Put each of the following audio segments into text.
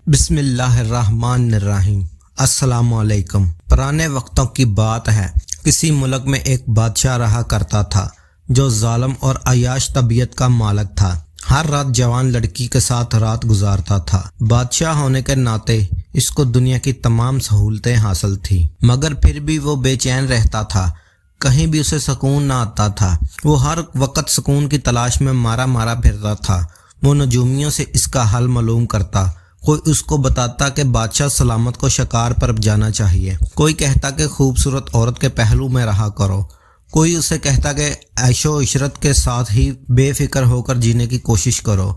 بسم اللہ الرحمن الرحیم۔ السلام علیکم۔ پرانے وقتوں کی بات ہے، کسی ملک میں ایک بادشاہ رہا کرتا تھا جو ظالم اور عیاش طبیعت کا مالک تھا۔ ہر رات جوان لڑکی کے ساتھ رات گزارتا تھا۔ بادشاہ ہونے کے ناطے اس کو دنیا کی تمام سہولتیں حاصل تھیں، مگر پھر بھی وہ بے چین رہتا تھا، کہیں بھی اسے سکون نہ آتا تھا۔ وہ ہر وقت سکون کی تلاش میں مارا پھرتا تھا۔ وہ نجومیوں سے اس کا حل معلوم کرتا، کوئی اس کو بتاتا کہ بادشاہ سلامت کو شکار پر جانا چاہیے، کوئی کہتا کہ خوبصورت عورت کے پہلو میں رہا کرو، کوئی اسے کہتا کہ عیش و عشرت کے ساتھ ہی بے فکر ہو کر جینے کی کوشش کرو۔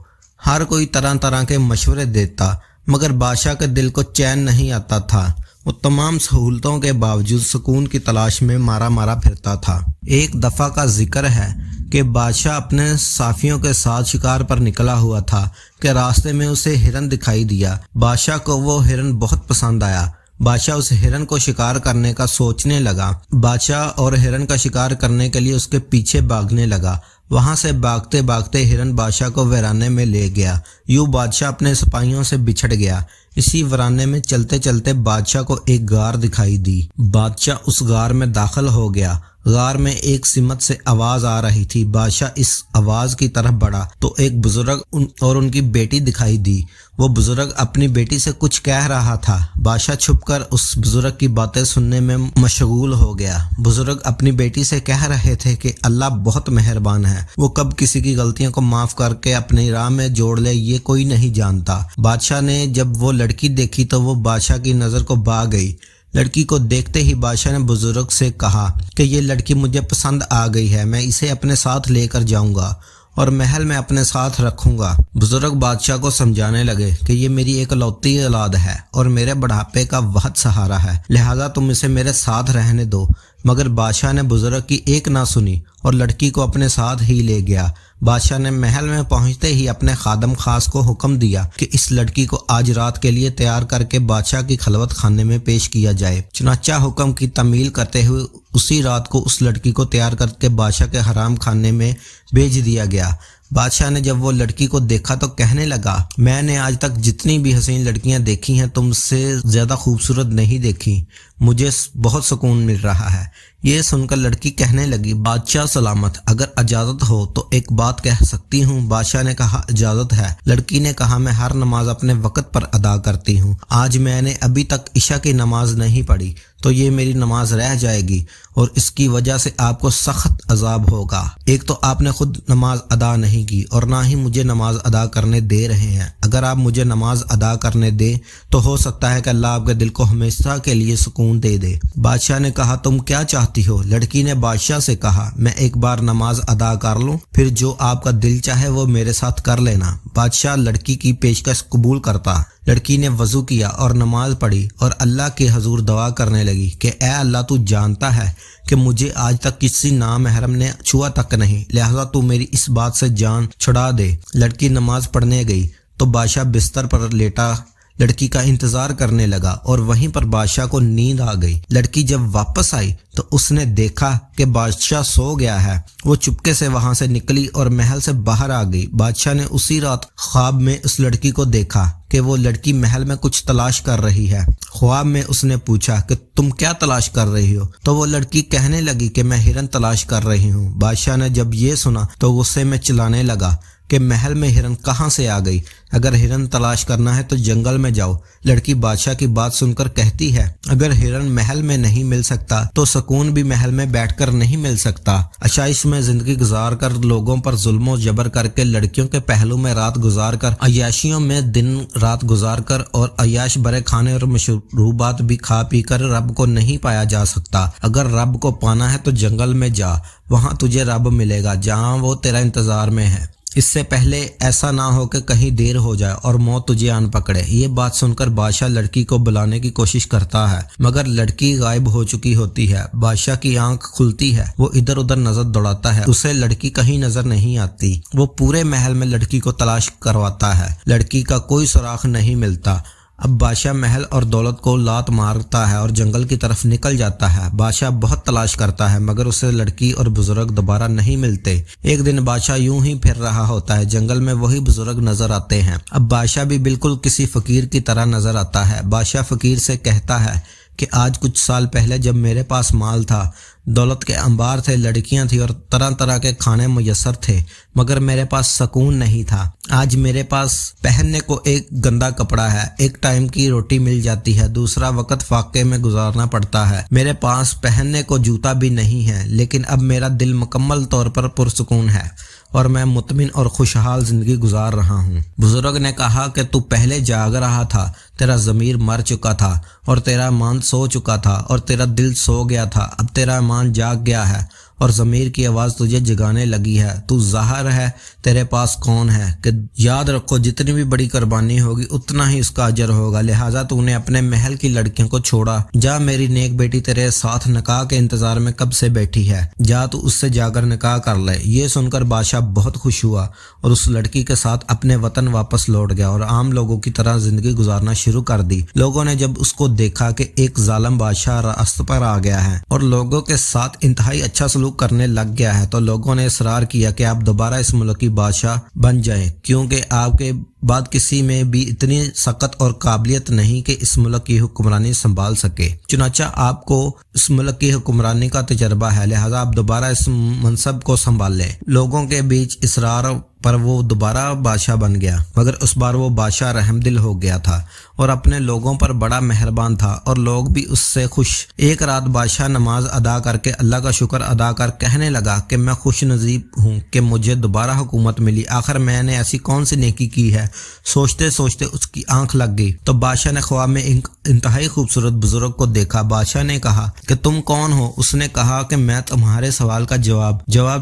ہر کوئی طرح کے مشورے دیتا، مگر بادشاہ کے دل کو چین نہیں آتا تھا۔ وہ تمام سہولتوں کے باوجود سکون کی تلاش میں مارا پھرتا تھا۔ ایک دفعہ کا ذکر ہے کہ بادشاہ اپنے صافیوں کے ساتھ شکار پر نکلا ہوا تھا کہ راستے میں اسے ہرن دکھائی دیا۔ بادشاہ کو وہ ہرن بہت پسند آیا۔ بادشاہ اس ہرن کو شکار کرنے کا سوچنے لگا۔ بادشاہ اور ہرن کا شکار کرنے کے لیے اس کے پیچھے بھاگنے لگا۔ وہاں سے بھاگتے ہرن بادشاہ کو ویرانے میں لے گیا۔ یوں بادشاہ اپنے سپاہیوں سے بچھڑ گیا۔ اسی ویرانے میں چلتے بادشاہ کو ایک غار دکھائی دی۔ بادشاہ اس غار میں داخل ہو گیا۔ غار میں ایک سمت سے آواز آ رہی تھی۔ بادشاہ اس آواز کی طرف بڑھا تو ایک بزرگ اور ان کی بیٹی دکھائی دی۔ وہ بزرگ اپنی بیٹی سے کچھ کہہ رہا تھا۔ بادشاہ چھپ کر اس بزرگ کی باتیں سننے میں مشغول ہو گیا۔ بزرگ اپنی بیٹی سے کہہ رہے تھے کہ اللہ بہت مہربان ہے، وہ کب کسی کی غلطیوں کو معاف کر کے اپنی راہ میں جوڑ لے یہ کوئی نہیں جانتا۔ بادشاہ نے جب وہ لڑکی دیکھی تو وہ بادشاہ کی نظر کو بھا گئی۔ لڑکی کو دیکھتے ہی بادشاہ نے بزرگ سے کہا کہ یہ لڑکی مجھے پسند آ گئی ہے، میں اسے اپنے ساتھ لے کر جاؤں گا اور محل میں اپنے ساتھ رکھوں گا۔ بزرگ بادشاہ کو سمجھانے لگے کہ یہ میری ایک لوتی اولاد ہے اور میرے بڑھاپے کا واحد سہارا ہے، لہذا تم اسے میرے ساتھ رہنے دو۔ مگر بادشاہ نے بزرگ کی ایک نہ سنی اور لڑکی کو اپنے ساتھ ہی لے گیا۔ بادشاہ نے محل میں پہنچتے ہی اپنے خادم خاص کو حکم دیا کہ اس لڑکی کو آج رات کے لیے تیار کر کے بادشاہ کی خلوت خانے میں پیش کیا جائے۔ چنانچہ حکم کی تعمیل کرتے ہوئے اسی رات کو اس لڑکی کو تیار کر کے بادشاہ کے حرام خانے میں بھیج دیا گیا۔ بادشاہ نے جب وہ لڑکی کو دیکھا تو کہنے لگا، میں نے آج تک جتنی بھی حسین لڑکیاں دیکھی ہیں تم سے زیادہ خوبصورت نہیں دیکھی، مجھے بہت سکون مل رہا ہے۔ یہ سن کر لڑکی کہنے لگی، بادشاہ سلامت، اگر اجازت ہو تو ایک بات کہہ سکتی ہوں؟ بادشاہ نے کہا، اجازت ہے۔ لڑکی نے کہا، میں ہر نماز اپنے وقت پر ادا کرتی ہوں، آج میں نے ابھی تک عشاء کی نماز نہیں پڑھی تو یہ میری نماز رہ جائے گی اور اس کی وجہ سے آپ کو سخت عذاب ہوگا۔ ایک تو آپ نے خود نماز ادا نہیں کی اور نہ ہی مجھے نماز ادا کرنے دے رہے ہیں۔ اگر آپ مجھے نماز ادا کرنے دیں تو ہو سکتا ہے کہ اللہ آپ کے دل کو ہمیشہ کے لیے سکون دے دے۔ بادشاہ نے کہا، تم کیا چاہتی ہو؟ لڑکی نے بادشاہ سے کہا، میں ایک بار نماز ادا کر لوں، پھر جو آپ کا دل چاہے وہ میرے ساتھ کر لینا۔ بادشاہ لڑکی کی پیشکش قبول کرتا۔ لڑکی نے وضو کیا اور نماز پڑھی اور اللہ کے حضور دعا کرنے لگی کہ اے اللہ، تو جانتا ہے کہ مجھے آج تک کسی نامحرم نے چھوا تک نہیں، لہذا تو میری اس بات سے جان چھڑا دے۔ لڑکی نماز پڑھنے گئی تو بادشاہ بستر پر لیٹا لڑکی کا انتظار کرنے لگا اور وہیں پر بادشاہ کو نیند آ گئی۔ لڑکی جب واپس آئی تو اس نے دیکھا کہ بادشاہ سو گیا ہے۔ وہ چپکے سے وہاں سے نکلی اور محل سے باہر آ گئی۔ بادشاہ نے اسی رات خواب میں اس لڑکی کو دیکھا کہ وہ لڑکی محل میں کچھ تلاش کر رہی ہے۔ خواب میں اس نے پوچھا کہ تم کیا تلاش کر رہی ہو؟ تو وہ لڑکی کہنے لگی کہ میں ہرن تلاش کر رہی ہوں۔ بادشاہ نے جب یہ سنا تو غصے میں چلانے لگا کہ محل میں ہرن کہاں سے آ گئی؟ اگر ہرن تلاش کرنا ہے تو جنگل میں جاؤ۔ لڑکی بادشاہ کی بات سن کر کہتی ہے، اگر ہرن محل میں نہیں مل سکتا تو سکون بھی محل میں بیٹھ کر نہیں مل سکتا۔ عشائش میں زندگی گزار کر، لوگوں پر ظلم و جبر کر کے، لڑکیوں کے پہلو میں رات گزار کر، عیاشیوں میں دن رات گزار کر اور عیاش برے کھانے اور مشروبات بھی کھا پی کر رب کو نہیں پایا جا سکتا۔ اگر رب کو پانا ہے تو جنگل میں جا، وہاں تجھے رب ملے گا جہاں وہ تیرا انتظار میں ہے۔ اس سے پہلے ایسا نہ ہو کہ کہیں دیر ہو جائے اور موت تجھے آن پکڑے۔ یہ بات سن کر بادشاہ لڑکی کو بلانے کی کوشش کرتا ہے، مگر لڑکی غائب ہو چکی ہوتی ہے۔ بادشاہ کی آنکھ کھلتی ہے، وہ ادھر ادھر نظر دوڑاتا ہے، اسے لڑکی کہیں نظر نہیں آتی۔ وہ پورے محل میں لڑکی کو تلاش کرواتا ہے، لڑکی کا کوئی سراغ نہیں ملتا۔ اب بادشاہ محل اور دولت کو لات مارتا ہے اور جنگل کی طرف نکل جاتا ہے۔ بادشاہ بہت تلاش کرتا ہے مگر اسے لڑکی اور بزرگ دوبارہ نہیں ملتے۔ ایک دن بادشاہ یوں ہی پھر رہا ہوتا ہے، جنگل میں وہی بزرگ نظر آتے ہیں۔ اب بادشاہ بھی بالکل کسی فقیر کی طرح نظر آتا ہے۔ بادشاہ فقیر سے کہتا ہے کہ آج کچھ سال پہلے جب میرے پاس مال تھا، دولت کے انبار تھے، لڑکیاں تھیں اور طرح طرح کے کھانے میسر تھے، مگر میرے پاس سکون نہیں تھا۔ آج میرے پاس پہننے کو ایک گندا کپڑا ہے، ایک ٹائم کی روٹی مل جاتی ہے، دوسرا وقت فاقے میں گزارنا پڑتا ہے۔ میرے پاس پہننے کو جوتا بھی نہیں ہے، لیکن اب میرا دل مکمل طور پر پرسکون ہے اور میں مطمئن اور خوشحال زندگی گزار رہا ہوں۔ بزرگ نے کہا کہ تو پہلے جاگ رہا تھا، تیرا ضمیر مر چکا تھا اور تیرا ایمان سو چکا تھا اور تیرا دل سو گیا تھا، اب تیرا ایمان جاگ گیا ہے اور ضمیر کی آواز تجھے جگانے لگی ہے۔ تو ظاہر ہے تیرے پاس کون ہے کہ یاد رکھو جتنی بھی بڑی قربانی ہوگی اتنا ہی اس کا اجر ہوگا، لہٰذا تو نے اپنے محل کی لڑکیوں کو چھوڑا۔ جا میری نیک بیٹی تیرے ساتھ نکاح کے انتظار میں کب سے بیٹھی ہے، جا تو اس سے جا کر نکاح کر لے۔ یہ سن کر بادشاہ بہت خوش ہوا اور اس لڑکی کے ساتھ اپنے وطن واپس لوٹ گیا اور عام لوگوں کی طرح زندگی گزارنا شروع کر دی۔ لوگوں نے جب اس کو دیکھا کہ ایک ظالم بادشاہ راست پر آ گیا ہے اور لوگوں کے ساتھ انتہائی اچھا سلوک کرنے لگ گیا ہے، تو لوگوں نے اصرار کیا کہ آپ دوبارہ اس ملک کی بادشاہ بن جائیں، کیونکہ آپ کے بعد کسی میں بھی اتنی سخت اور قابلیت نہیں کہ اس ملک کی حکمرانی سنبھال سکے۔ چنانچہ آپ کو اس ملک کی حکمرانی کا تجربہ ہے، لہٰذا آپ دوبارہ اس منصب کو سنبھال لیں۔ لوگوں کے بیچ اصرار پر وہ دوبارہ بادشاہ بن گیا، مگر اس بار وہ بادشاہ رحم دل ہو گیا تھا اور اپنے لوگوں پر بڑا مہربان تھا اور لوگ بھی اس سے خوش۔ ایک رات بادشاہ نماز ادا کر کے اللہ کا شکر ادا کر کہنے لگا کہ میں خوش نصیب ہوں کہ مجھے دوبارہ حکومت ملی، آخر میں نے ایسی کون سی نیکی کی ہے۔ سوچتے سوچتے اس کی آنکھ لگ گئی تو بادشاہ نے خواب میں انتہائی خوبصورت بزرگ کو دیکھا۔ بادشاہ نے کہا کہ تم کون ہو؟ اس نے کہا کہ میں تمہارے سوال کا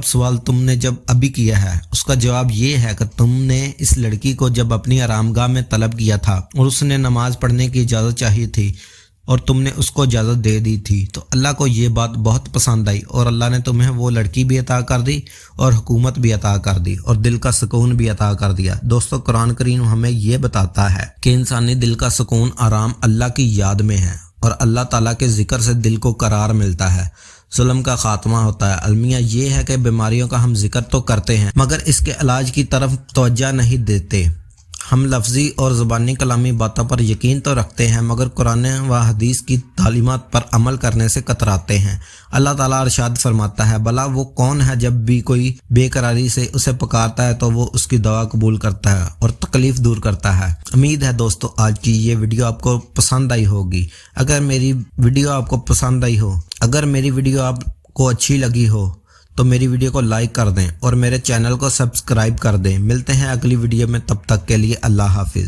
سوال تم نے جب ابھی کیا ہے، اس کا جواب یہ ہے کہ تم نے اس لڑکی کو جب اپنی آرامگاہ میں طلب کیا تھا اور اس نے نماز پڑھنے کی اجازت چاہی تھی اور تم نے اس کو اجازت دے دی تھی، تو اللہ کو یہ بات بہت پسند آئی اور اللہ نے تمہیں وہ لڑکی بھی عطا کر دی اور حکومت بھی عطا کر دی اور دل کا سکون بھی عطا کر دیا۔ دوستو، قرآن کریم ہمیں یہ بتاتا ہے کہ انسانی دل کا سکون آرام اللہ کی یاد میں ہے اور اللہ تعالیٰ کے ذکر سے دل کو قرار ملتا ہے، ظلم کا خاتمہ ہوتا ہے۔ المیہ یہ ہے کہ بیماریوں کا ہم ذکر تو کرتے ہیں مگر اس کے علاج کی طرف توجہ نہیں دیتے۔ ہم لفظی اور زبانی کلامی باتوں پر یقین تو رکھتے ہیں مگر قرآن و حدیث کی تعلیمات پر عمل کرنے سے کتراتے ہیں۔ اللہ تعالیٰ ارشاد فرماتا ہے، بھلا وہ کون ہے جب بھی کوئی بے قراری سے اسے پکارتا ہے تو وہ اس کی دعا قبول کرتا ہے اور تکلیف دور کرتا ہے۔ امید ہے دوستو آج کی یہ ویڈیو آپ کو پسند آئی ہوگی۔ اگر میری ویڈیو آپ کو اچھی لگی ہو تو میری ویڈیو کو لائک کر دیں اور میرے چینل کو سبسکرائب کر دیں۔ ملتے ہیں اگلی ویڈیو میں، تب تک کے لیے اللہ حافظ۔